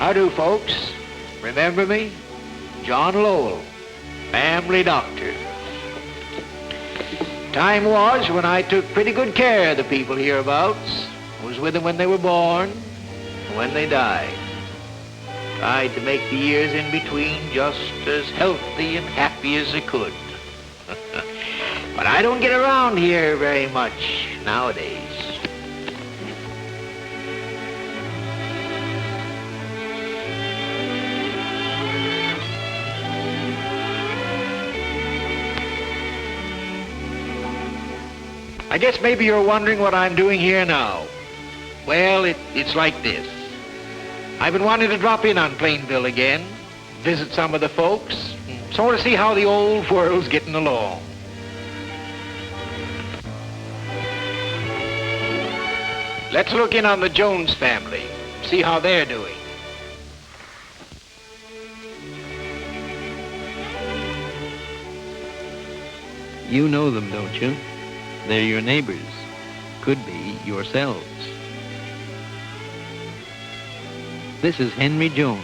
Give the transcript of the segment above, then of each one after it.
How do, folks? Remember me? John Lowell, family doctor. Time was when I took pretty good care of the people hereabouts. I was with them when they were born and when they died. Tried to make the years in between just as healthy and happy as I could. But I don't get around here very much nowadays. I guess maybe you're wondering what I'm doing here now. Well, it's like this. I've been wanting to drop in on Planville again, visit some of the folks, sort of see how the old world's getting along. Let's look in on the Jones family, see how they're doing. You know them, don't you? They're your neighbors. Could be yourselves. This is Henry Jones.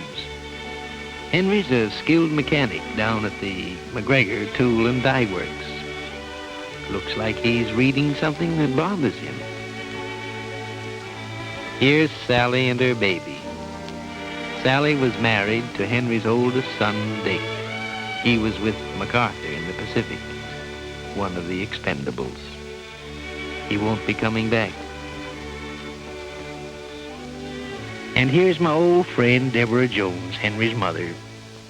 Henry's a skilled mechanic down at the McGregor Tool and Die Works. Looks like he's reading something that bothers him. Here's Sally and her baby. Sally was married to Henry's oldest son, Dick. He was with MacArthur in the Pacific, one of the expendables. He won't be coming back. And here's my old friend, Deborah Jones, Henry's mother.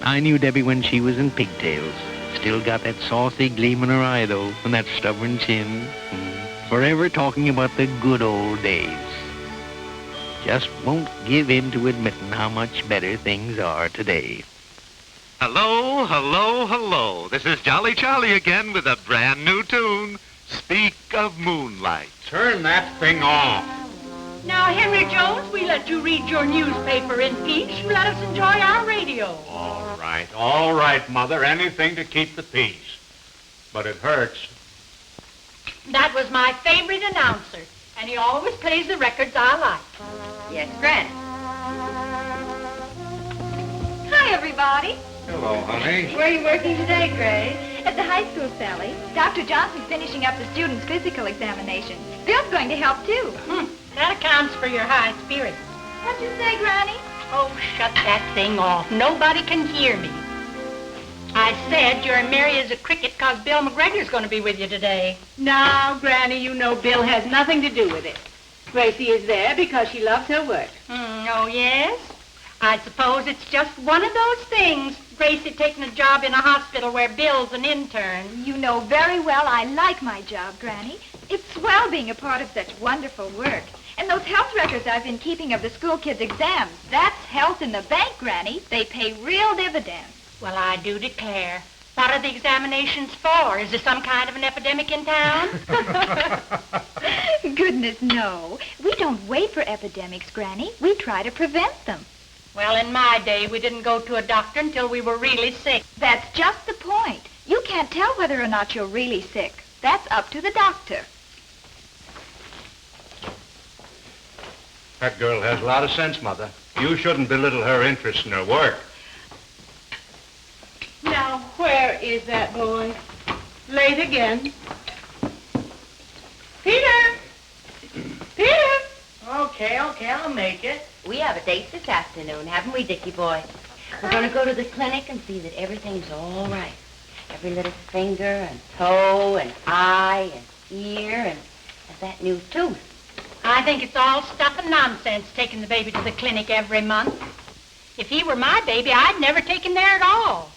I knew Debbie when she was in pigtails. Still got that saucy gleam in her eye, though, and that stubborn chin. Forever talking about the good old days. Just won't give in to admitting how much better things are today. Hello, hello, hello. This is Jolly Charlie again with a brand new tune. Speak of moonlight. Turn that thing off. Now, Henry Jones, we let you read your newspaper in peace. You let us enjoy our radio. All right, Mother. Anything to keep the peace. But it hurts. That was my favorite announcer, and he always plays the records I like. Yes, Granny. Hi, everybody. Hello, honey. Where are you working today, Grace? At the high school, Sally. Dr. Johnson's finishing up the students' physical examinations. Bill's going to help, too. That accounts for your high spirits. What'd you say, Granny? Oh, shut that thing off. Nobody can hear me. I said you're merry as a cricket because Bill McGregor's going to be with you today. Now, Granny, you know Bill has nothing to do with it. Gracie is there because she loves her work. Oh, yes? I suppose it's just one of those things. Gracie taking a job in a hospital where Bill's an intern. You know very well I like my job, Granny. It's swell being a part of such wonderful work. And those health records I've been keeping of the school kids' exams, that's health in the bank, Granny. They pay real dividends. Well, I do declare. What are the examinations for? Is there some kind of an epidemic in town? Goodness, no. We don't wait for epidemics, Granny. We try to prevent them. Well, in my day, we didn't go to a doctor until we were really sick. That's just the point. You can't tell whether or not you're really sick. That's up to the doctor. That girl has a lot of sense, Mother. You shouldn't belittle her interest in her work. Now, where is that boy? Late again. Peter! Peter! Oh, Okay, I'll make it. We have a date this afternoon, haven't we, Dickie boy? We're going to go to the clinic and see that everything's all right. Every little finger and toe and eye and ear and that new tooth. I think it's all stuff and nonsense taking the baby to the clinic every month. If he were my baby, I'd never take him there at all.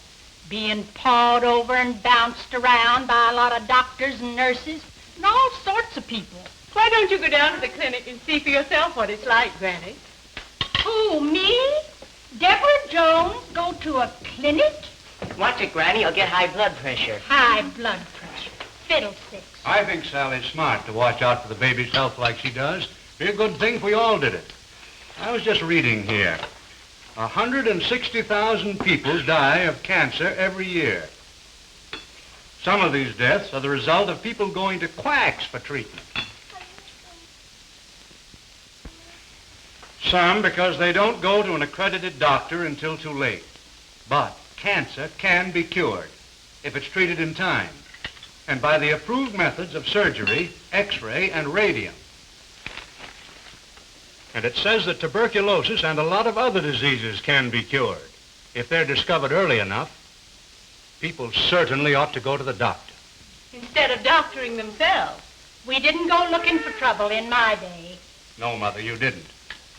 Being pawed over and bounced around by a lot of doctors and nurses and all sorts of people. Why don't you go down to the clinic and see for yourself what it's like, Granny? Who, me? Deborah Jones go to a clinic? Watch it, Granny. You'll get high blood pressure. High blood pressure. Fiddlesticks. I think Sally's smart to watch out for the baby's health like she does. Be a good thing if we all did it. I was just reading here. 160,000 people die of cancer every year. Some of these deaths are the result of people going to quacks for treatment. Some because they don't go to an accredited doctor until too late. But cancer can be cured if it's treated in time and by the approved methods of surgery, X-ray, and radium. And it says that tuberculosis and a lot of other diseases can be cured. If they're discovered early enough, people certainly ought to go to the doctor. Instead of doctoring themselves. We didn't go looking for trouble in my day. No, Mother, you didn't.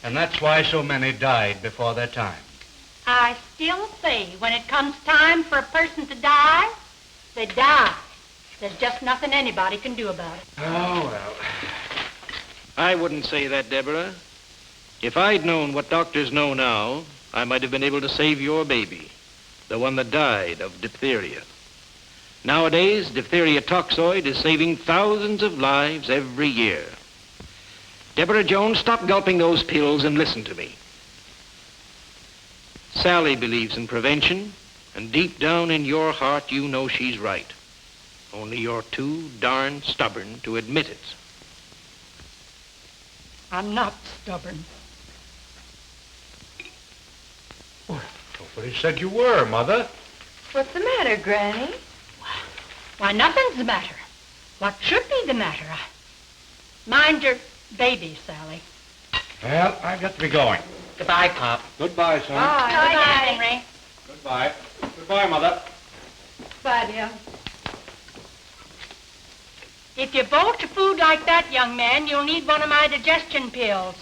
And that's why so many died before their time. I still say when it comes time for a person to die, they die. There's just nothing anybody can do about it. Oh, well. I wouldn't say that, Deborah. If I'd known what doctors know now, I might have been able to save your baby, the one that died of diphtheria. Nowadays, diphtheria toxoid is saving thousands of lives every year. Deborah Jones, stop gulping those pills and listen to me. Sally believes in prevention, and deep down in your heart, you know she's right. Only you're too darn stubborn to admit it. I'm not stubborn. Nobody said you were, Mother. What's the matter, Granny? Why, nothing's the matter. What should be the matter? Mind your baby, Sally. Well, I've got to be going. Goodbye, Pop. Goodbye, son. Bye, Daddy. Henry. Goodbye. Goodbye, Mother. Bye, dear. If you bolt to food like that, young man, you'll need one of my digestion pills.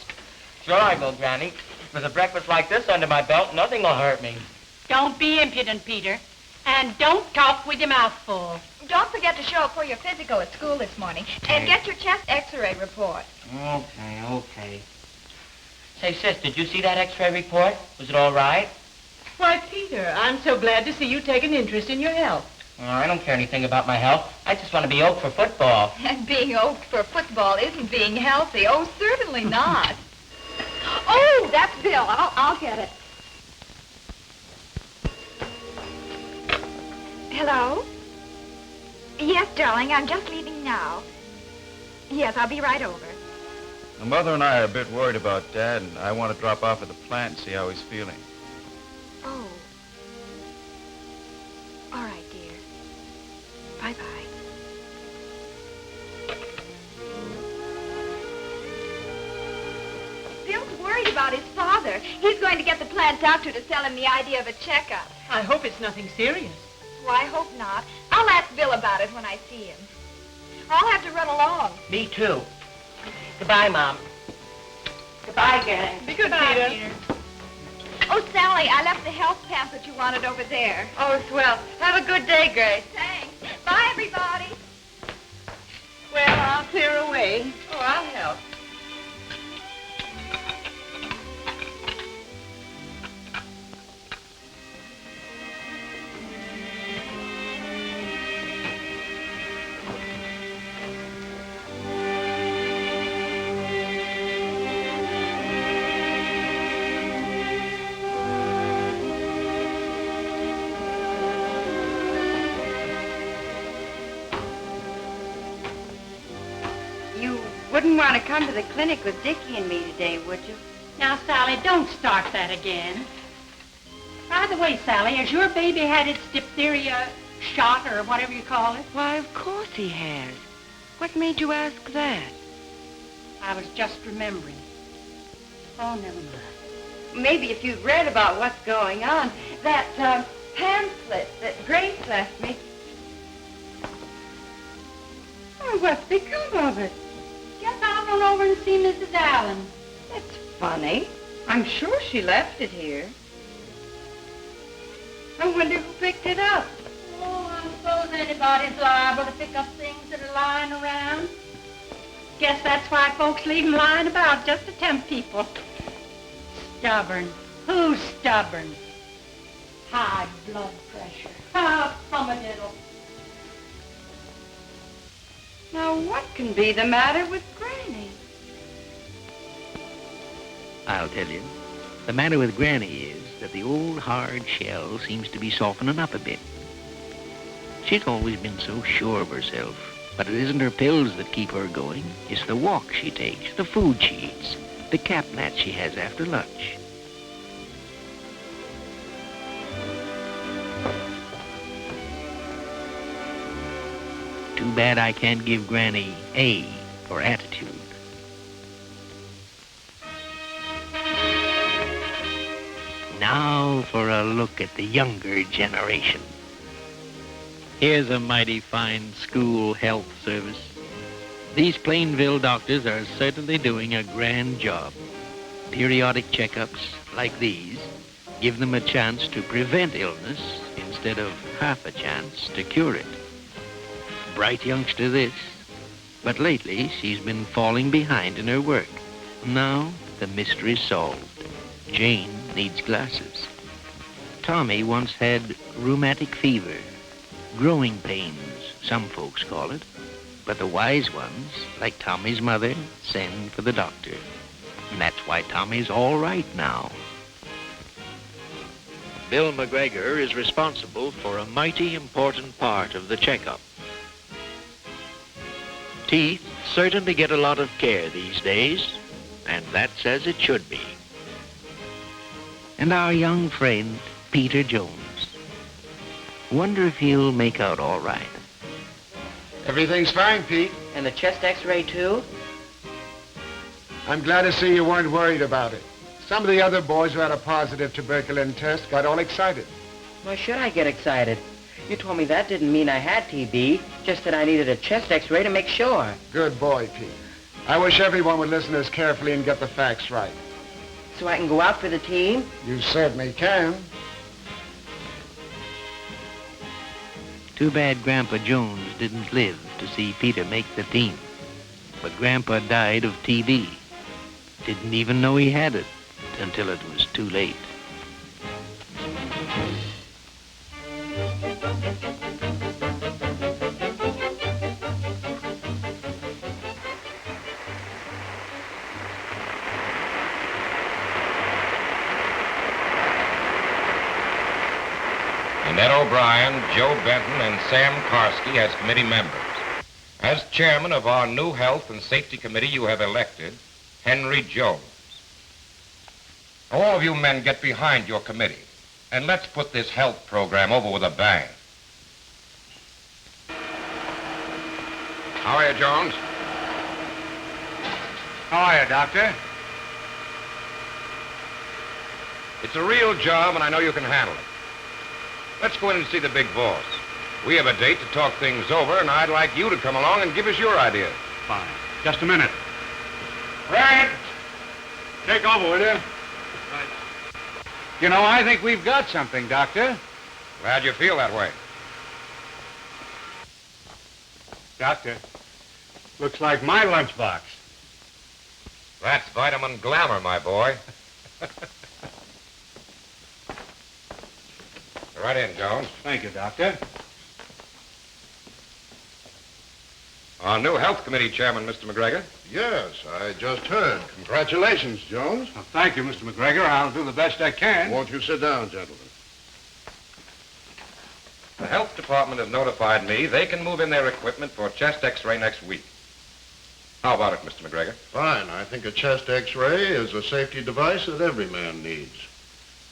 Sure I will, Granny. With a breakfast like this under my belt, nothing will hurt me. Don't be impudent, Peter. And don't talk with your mouth full. Don't forget to show up for your physical at school this morning. And get your chest x-ray report. Okay. Say, sis, did you see that X-ray report? Was it all right? Why, Peter, I'm so glad to see you take an interest in your health. Oh, I don't care anything about my health. I just want to be oak for football. And being oak for football isn't being healthy. Oh, certainly not. Oh, that's Bill. I'll get it. Hello? Yes, darling, I'm just leaving now. Yes, I'll be right over. The mother and I are a bit worried about Dad, and I want to drop off at the plant and see how he's feeling. Oh. All right, dear. Bye-bye. Bill's worried about his father. He's going to get the plant doctor to sell him the idea of a checkup. I hope it's nothing serious. Well, I hope not. I'll ask Bill about it when I see him. I'll have to run along. Me too. Goodbye, Mom. Goodbye, gang. Be good, Bye, Peter. Oh, Sally, I left the health pamphlet you wanted over there. Oh, swell. Have a good day, Grace. Thanks. Bye, everybody. Well, I'll clear away. Oh, I'll help. Wouldn't want to come to the clinic with Dickie and me today, would you? Now, Sally, don't start that again. By the way, Sally, has your baby had its diphtheria shot or whatever you call it? Why, of course he has. What made you ask that? I was just remembering. Oh, never mind. Maybe if you'd read about what's going on, that pamphlet that Grace left me. Oh, what's become of it? Guess I'll run over and see Mrs. Allen. That's funny. I'm sure she left it here. I wonder who picked it up. Oh, I suppose anybody's liable to pick up things that are lying around. Guess that's why folks leave 'em lying about, just to tempt people. Stubborn. Who's stubborn? High blood pressure. Ah, fumadiddle. Now, what can be the matter with Granny? I'll tell you. The matter with Granny is that the old hard shell seems to be softening up a bit. She's always been so sure of herself, but it isn't her pills that keep her going. It's the walk she takes, the food she eats, the cap nap she has after lunch. Too bad I can't give Granny A for attitude. Now for a look at the younger generation. Here's a mighty fine school health service. These Planville doctors are certainly doing a grand job. Periodic checkups like these give them a chance to prevent illness instead of half a chance to cure it. Bright youngster this, but lately she's been falling behind in her work. Now the mystery's solved. Jane needs glasses. Tommy once had rheumatic fever. Growing pains, some folks call it. But the wise ones, like Tommy's mother, send for the doctor. And that's why Tommy's all right now. Bill McGregor is responsible for a mighty important part of the checkup. Teeth certainly get a lot of care these days, and that's as it should be. And our young friend, Peter Jones. Wonder if he'll make out all right. Everything's fine, Pete. And the chest x-ray, too? I'm glad to see you weren't worried about it. Some of the other boys who had a positive tuberculosis test got all excited. Why should I get excited? You told me that didn't mean I had TB, just that I needed a chest x-ray to make sure. Good boy, Pete. I wish everyone would listen to us carefully and get the facts right. So I can go out for the team? You certainly can. Too bad Grandpa Jones didn't live to see Peter make the team. But Grandpa died of TB. Didn't even know he had it until it was too late. Ned O'Brien, Joe Benton, and Sam Karski as committee members. As chairman of our new Health and Safety Committee, you have elected Henry Jones. Now, all of you men get behind your committee, and let's put this health program over with a bang. How are you, Jones? How are you, Doctor? It's a real job, and I know you can handle it. Let's go in and see the big boss. We have a date to talk things over, and I'd like you to come along and give us your ideas. Fine. Just a minute. Red! Take over, will you? Right. You know, I think we've got something, Doctor. Glad you feel that way. Doctor, looks like my lunchbox. That's vitamin glamour, my boy. Right in, Jones. Thank you, Doctor. Our new Health Committee Chairman, Mr. McGregor. Yes, I just heard. Congratulations, Jones. Well, thank you, Mr. McGregor. I'll do the best I can. Won't you sit down, gentlemen? The Health Department have notified me they can move in their equipment for a chest x-ray next week. How about it, Mr. McGregor? Fine. I think a chest x-ray is a safety device that every man needs.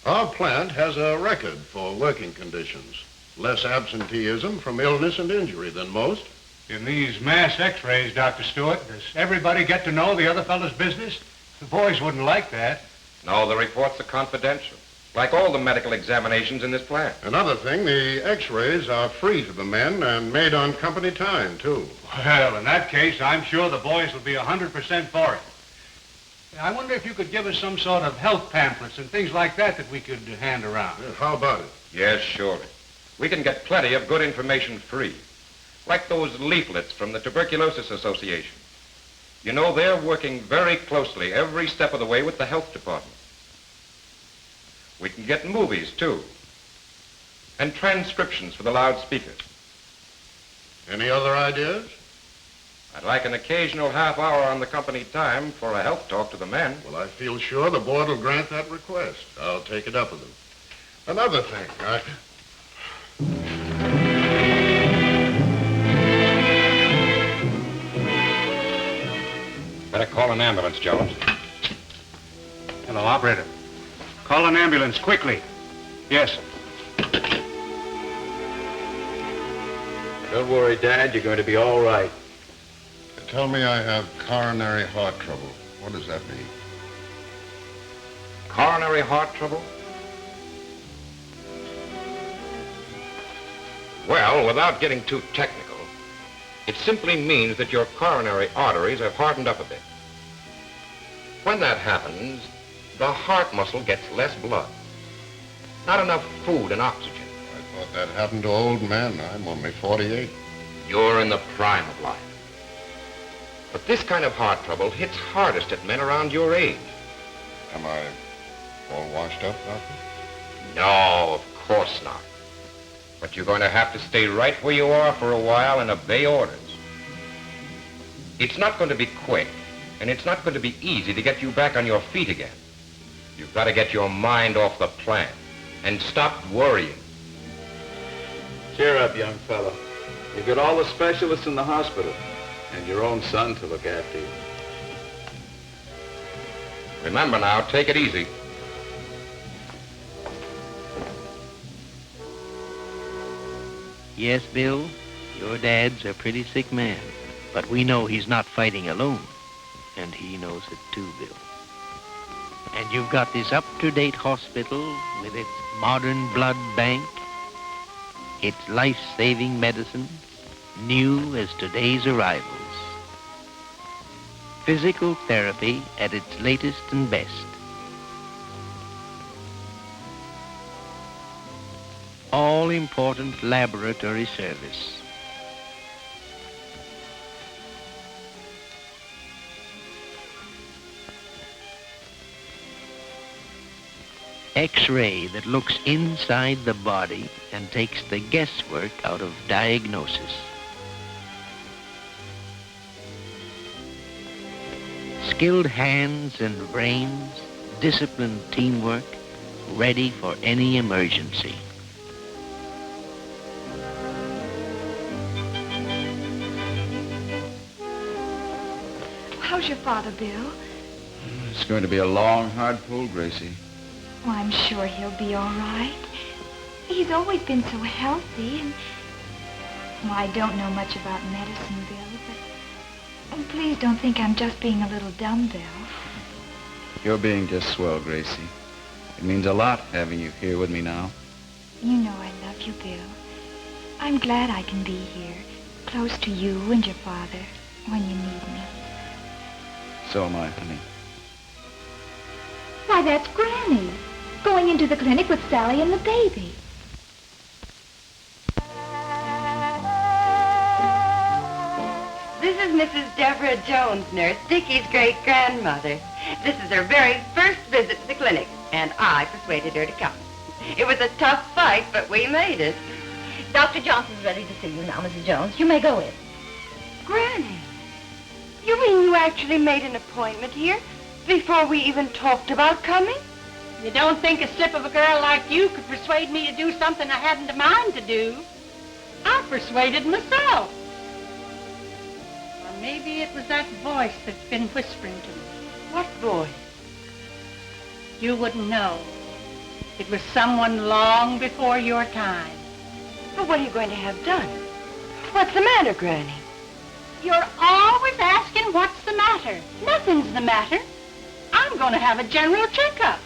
Our plant has a record for working conditions. Less absenteeism from illness and injury than most. In these mass x-rays, Dr. Stewart, does everybody get to know the other fellow's business? The boys wouldn't like that. No, the reports are confidential, like all the medical examinations in this plant. Another thing, the x-rays are free to the men and made on company time, too. Well, in that case, I'm sure the boys will be 100% for it. I wonder if you could give us some sort of health pamphlets and things like that we could hand around. Yeah, how about it? Yes, surely. We can get plenty of good information free, like those leaflets from the Tuberculosis Association. You know, they're working very closely every step of the way with the health department. We can get movies, too, and transcriptions for the loudspeakers. Any other ideas? I'd like an occasional half hour on the company time for a health talk to the men. Well, I feel sure the board will grant that request. I'll take it up with them. Another thing, Better call an ambulance, Jones. Hello, operator. Call an ambulance, quickly. Yes, sir. Don't worry, Dad. You're going to be all right. Tell me I have coronary heart trouble. What does that mean? Coronary heart trouble? Well, without getting too technical, it simply means that your coronary arteries have hardened up a bit. When that happens, the heart muscle gets less blood. Not enough food and oxygen. I thought that happened to old men. I'm only 48. You're in the prime of life. But this kind of heart trouble hits hardest at men around your age. Am I all washed up, Doctor? No, of course not. But you're going to have to stay right where you are for a while and obey orders. It's not going to be quick, and it's not going to be easy to get you back on your feet again. You've got to get your mind off the plant and stop worrying. Cheer up, young fella. You've got all the specialists in the hospital and your own son to look after you. Remember now, take it easy. Yes, Bill, your dad's a pretty sick man, but we know he's not fighting alone, and he knows it too, Bill. And you've got this up-to-date hospital with its modern blood bank, its life-saving medicines, new as today's arrivals. Physical therapy at its latest and best. All-important laboratory service. X-ray that looks inside the body and takes the guesswork out of diagnosis. Skilled hands and brains, disciplined teamwork, ready for any emergency. How's your father, Bill? It's going to be a long, hard pull, Gracie. Oh, I'm sure he'll be all right. He's always been so healthy, and... Well, I don't know much about medicine, Bill, but... Oh, please don't think I'm just being a little dumb, Bill. You're being just swell, Gracie. It means a lot having you here with me now. You know I love you, Bill. I'm glad I can be here, close to you and your father, when you need me. So am I, honey. Why, that's Granny, going into the clinic with Sally and the baby. This is Mrs. Deborah Jones, Nurse Dickie's great-grandmother. This is her very first visit to the clinic, and I persuaded her to come. It was a tough fight, but we made it. Dr. Johnson's ready to see you now, Mrs. Jones. You may go in. Granny, you mean you actually made an appointment here before we even talked about coming? You don't think a slip of a girl like you could persuade me to do something I hadn't a mind to do? I persuaded myself. Or maybe it was that voice that's been whispering to me. What voice? You wouldn't know. It was someone long before your time. But what are you going to have done? What's the matter, Granny? You're always asking what's the matter. Nothing's the matter. I'm going to have a general checkup.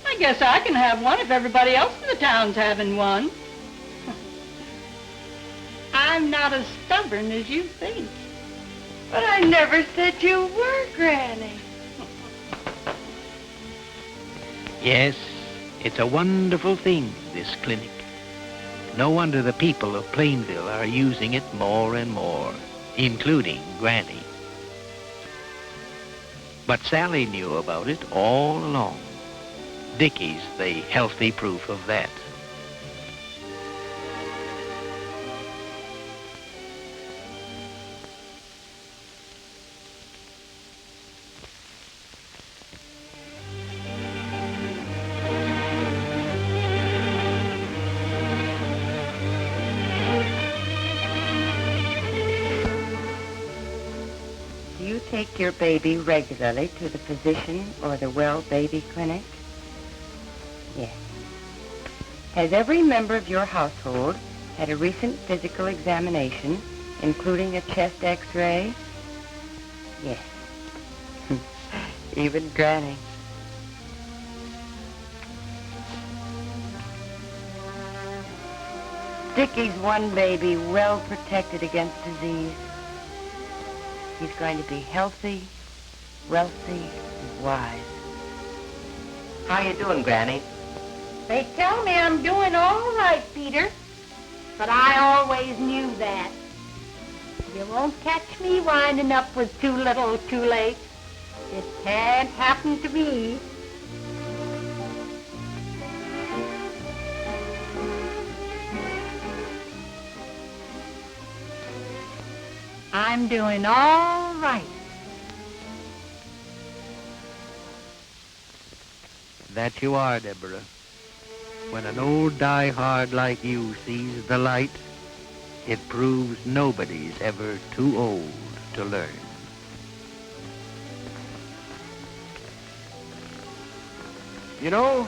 I guess I can have one if everybody else in the town's having one. I'm not as stubborn as you think. But I never said you were, Granny. Yes, it's a wonderful thing, this clinic. No wonder the people of Planville are using it more and more, including Granny. But Sally knew about it all along. Dickie's the healthy proof of that. Do you take your baby regularly to the physician or the well baby clinic? Yes. Has every member of your household had a recent physical examination, including a chest x-ray? Yes. Even Granny. Dickie's one baby well protected against disease. He's going to be healthy, wealthy, and wise. How you doing, Granny? They tell me I'm doing all right, Peter. But I always knew that. You won't catch me winding up with too little too late. It can't happen to me. I'm doing all right. That you are, Deborah. When an old die-hard like you sees the light, it proves nobody's ever too old to learn. You know,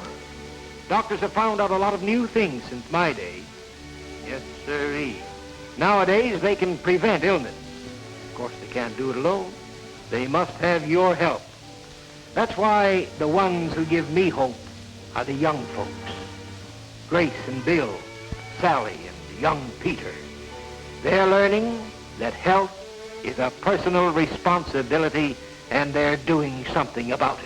doctors have found out a lot of new things since my day. Yes, sirree. Nowadays, they can prevent illness. Of course, they can't do it alone. They must have your help. That's why the ones who give me hope are the young folks. Grace and Bill, Sally and young Peter. They're learning that health is a personal responsibility, and they're doing something about it.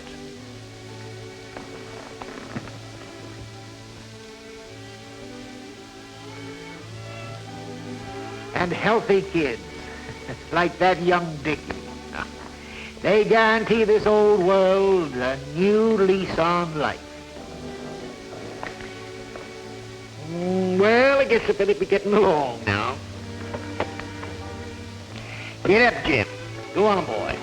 And healthy kids, like that young Dickie. They guarantee this old world a new lease on life. Well, I guess I better be getting along now. Get up, Jim. Go on, boy.